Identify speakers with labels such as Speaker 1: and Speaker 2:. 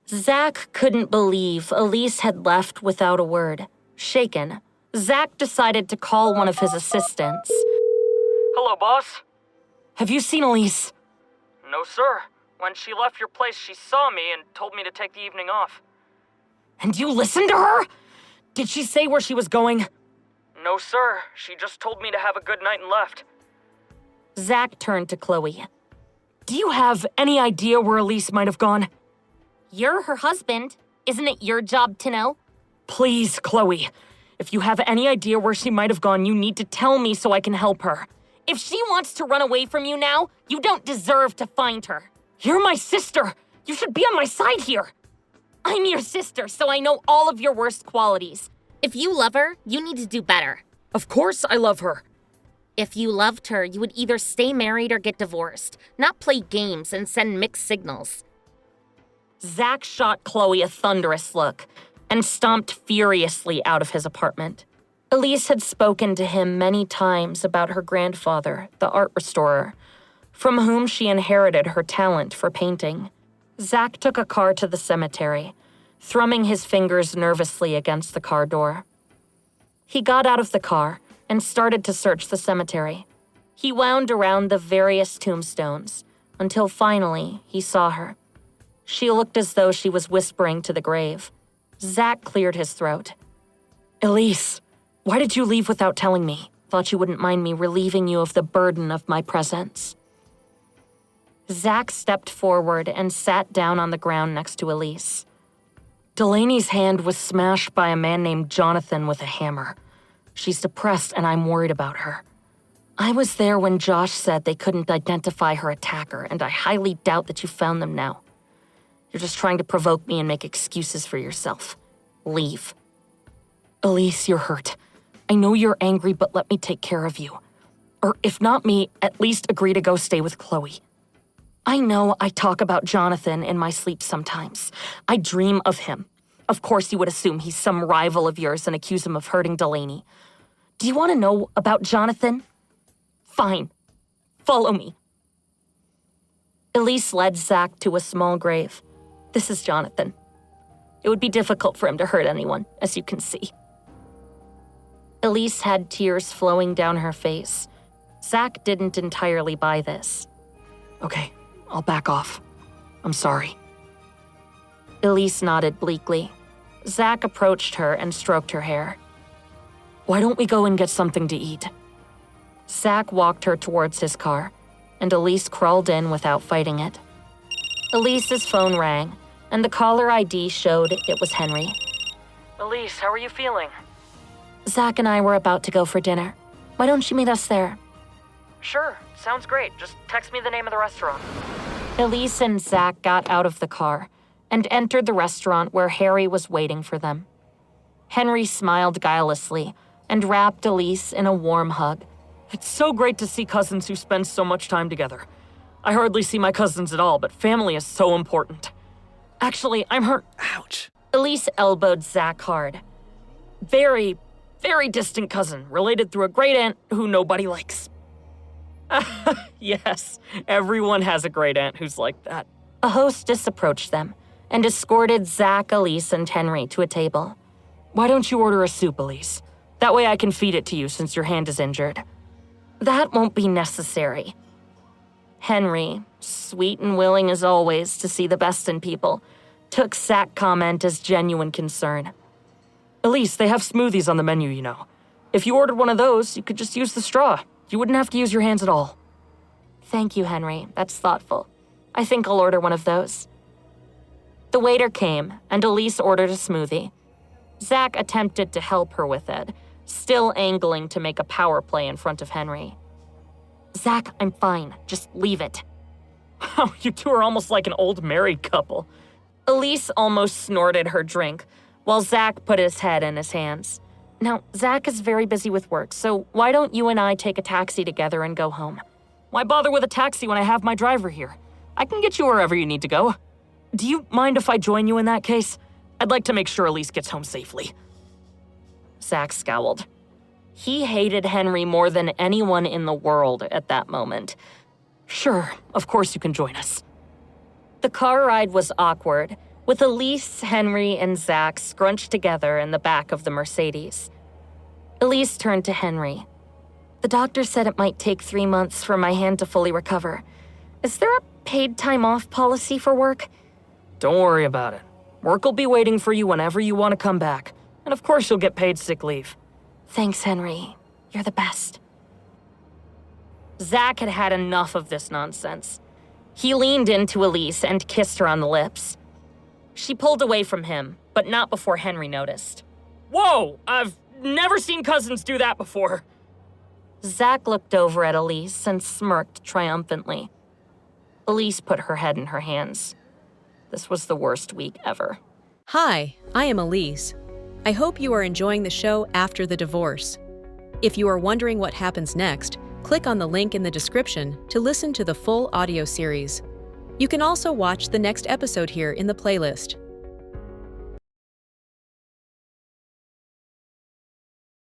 Speaker 1: Zach couldn't believe Elise had left without a word. Shaken, Zach decided to call one of his assistants.
Speaker 2: Hello, boss.
Speaker 1: Have you seen Elise?
Speaker 2: No, sir. When she left your place, she saw me and told me to take the evening off.
Speaker 1: And you listened to her? Did she say where she was going?
Speaker 2: No, sir. She just told me to have a good night and left.
Speaker 1: Zach turned to Chloe. Do you have any idea where Elise might have gone?
Speaker 3: You're her husband. Isn't it your job to know?
Speaker 1: Please, Chloe. If you have any idea where she might have gone, you need to tell me so I can help her.
Speaker 3: If she wants to run away from you now, you don't deserve to find her.
Speaker 1: You're my sister. You should be on my side here.
Speaker 3: I'm your sister, so I know all of your worst qualities. If you love her, you need to do better.
Speaker 1: Of course I love her.
Speaker 3: If you loved her, you would either stay married or get divorced, not play games and send mixed signals.
Speaker 1: Zach shot Chloe a thunderous look and stomped furiously out of his apartment. Elise had spoken to him many times about her grandfather, the art restorer, from whom she inherited her talent for painting. Zach took a car to the cemetery, thrumming his fingers nervously against the car door. He got out of the car and started to search the cemetery. He wound around the various tombstones until finally he saw her. She looked as though she was whispering to the grave. Zach cleared his throat. Elise, why did you leave without telling me? Thought you wouldn't mind me relieving you of the burden of my presence. Zach stepped forward and sat down on the ground next to Elise. Delaney's hand was smashed by a man named Jonathan with a hammer. She's depressed and I'm worried about her. I was there when Josh said they couldn't identify her attacker, and I highly doubt that you found them now. You're just trying to provoke me and make excuses for yourself. Leave. Elise, you're hurt. I know you're angry, but let me take care of you. Or if not me, at least agree to go stay with Chloe. I know I talk about Jonathan in my sleep sometimes. I dream of him. Of course you would assume he's some rival of yours and accuse him of hurting Delaney. Do you want to know about Jonathan? Fine. Follow me. Elise led Zach to a small grave. This is Jonathan. It would be difficult for him to hurt anyone, as you can see. Elise had tears flowing down her face. Zach didn't entirely buy this. Okay, I'll back off. I'm sorry. Elise nodded bleakly. Zach approached her and stroked her hair. Why don't we go and get something to eat? Zach walked her towards his car, and Elise crawled in without fighting it. Elise's phone rang, and the caller ID showed it was Henry.
Speaker 2: Elise, how are you feeling?
Speaker 1: Zach and I were about to go for dinner. Why don't you meet us there?
Speaker 2: Sure, sounds great. Just text me the name of the restaurant.
Speaker 1: Elise and Zach got out of the car and entered the restaurant where Harry was waiting for them. Henry smiled guilelessly and wrapped Elise in a warm hug. It's so great to see cousins who spend so much time together. I hardly see my cousins at all, but family is so important. Actually, I'm hurt.
Speaker 4: Ouch.
Speaker 1: Elise elbowed Zach hard. Very, very distant cousin, related through a great aunt who nobody likes. Yes, everyone has a great aunt who's like that. A hostess approached them and escorted Zach, Elise, and Henry to a table. Why don't you order a soup, Elise? That way I can feed it to you since your hand is injured. That won't be necessary. Henry, sweet and willing as always to see the best in people, took Zach's comment as genuine concern. Elise, they have smoothies on the menu, you know. If you ordered one of those, you could just use the straw. You wouldn't have to use your hands at all. Thank you, Henry. That's thoughtful. I think I'll order one of those. The waiter came, and Elise ordered a smoothie. Zach attempted to help her with it, still angling to make a power play in front of Henry. Zach, I'm fine. Just leave it. Oh, you two are almost like an old married couple. Elise almost snorted her drink, while Zach put his head in his hands. Now, Zach is very busy with work, so why don't you and I take a taxi together and go home? Why bother with a taxi when I have my driver here? I can get you wherever you need to go. Do you mind if I join you in that case? I'd like to make sure Elise gets home safely. Zach scowled. He hated Henry more than anyone in the world at that moment. Sure, of course you can join us. The car ride was awkward, with Elise, Henry, and Zach scrunched together in the back of the Mercedes. Elise turned to Henry. The doctor said it might take 3 months for my hand to fully recover. Is there a paid time off policy for work?
Speaker 2: Don't worry about it. Work will be waiting for you whenever you want to come back. And of course you'll get paid sick leave.
Speaker 1: Thanks, Henry. You're the best. Zach had had enough of this nonsense. He leaned into Elise and kissed her on the lips. She pulled away from him, but not before Henry noticed.
Speaker 2: Whoa! I've never seen cousins do that before.
Speaker 1: Zach looked over at Elise and smirked triumphantly. Elise put her head in her hands. This was the worst week ever.
Speaker 4: Hi, I am Elise. I hope you are enjoying the show After the Divorce. If you are wondering what happens next, click on the link in the description to listen to the full audio series. You can also watch the next episode here in the playlist.